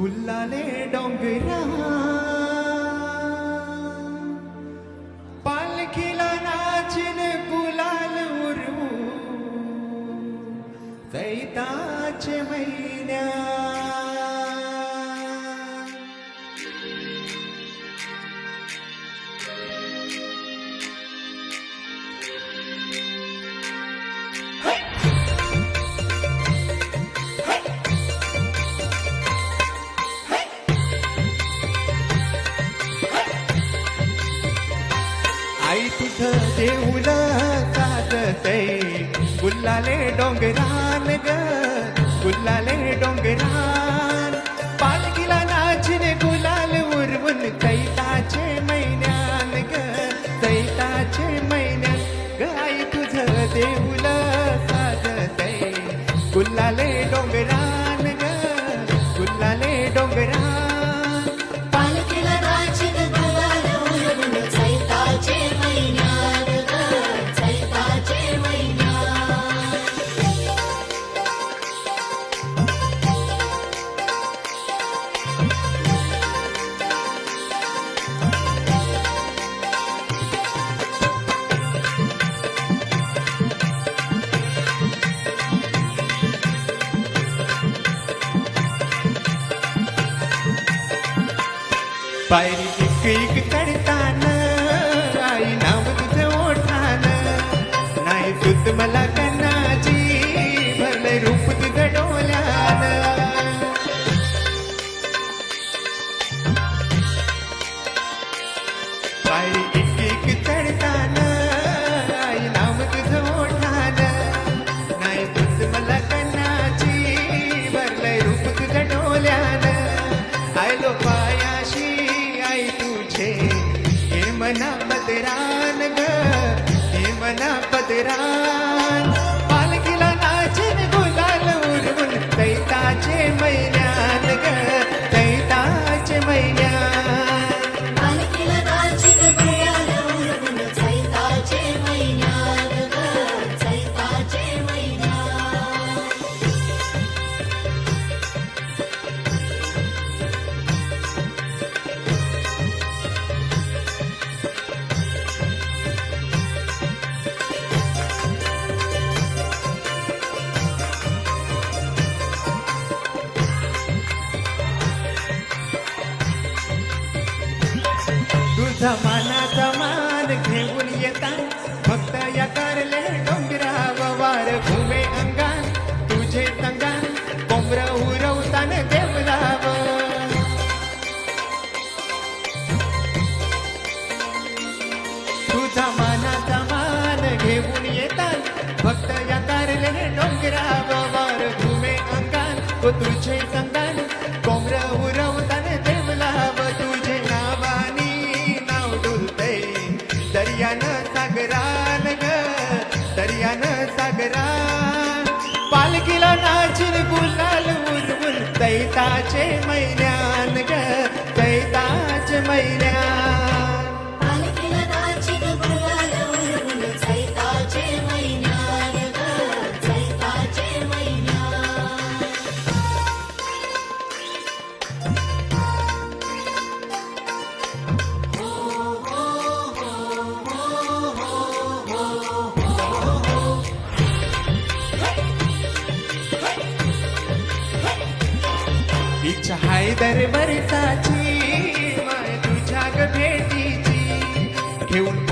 गुल्लाले डोंगरा पालखीला नाचिन गुलाल उरवू चैताचे महिन्या आई तुझं देऊळ साजतय गुल्लाले डोंगरान ग गुल्लाले डोंगरान पालखीला नाचिन गुलाल उरवून चैताचे महिन्यान ग चैताचे महिन्यान ग आई तुझं देऊळ साजतय गुल्लाले डोंगरान ग गुल्लाले डोंगरान पायरी एक एक चढताना आई नाव तुझं ओठान नाही सुत मला कन्नाची भरलंय रूप तुझं डोल्यान पायरी एक एक चढताना आई नाव तुझं ओठान नाही सुत मला कन्नाची भरलंय रूप तुझं डोल्यान आयलो पायाशी हे मना पदरान ग हे मना पदरान पालखीला नाचिन गुलाल उरवून चैताचे महिन्यान ग चैताचे महिन्यान पालखीला नाचिन गुलाल उरवून चैताचे महिन्यान ग चैताचे महिन्यान तुझा मानाचा मान घेऊन येतात फक्त या कारले डोंगरावर वार घुमे अंगान तुझे संगान कोंबरा उरवतान देवलाव तुझा मानाचा मान घेऊन येतात फक्त या कारले डोंगरावर वार घुमे अंगान व तुझे संगान कोंबरा उरवतान देवलाव तुझे नावानी दर्यानं सागरान ग दर्यानं सागरान पालखीला नाचिन गुलाल उरवून चैताचे महिन्यान ग चैताचे महिन्यान पालखीला नाचिन गुलाल उरवून चैताचे महिन्यान ग चैताचे महिन्यान इच्छा हाय दरबारची माय तुझ्या ग भेटीची घेऊन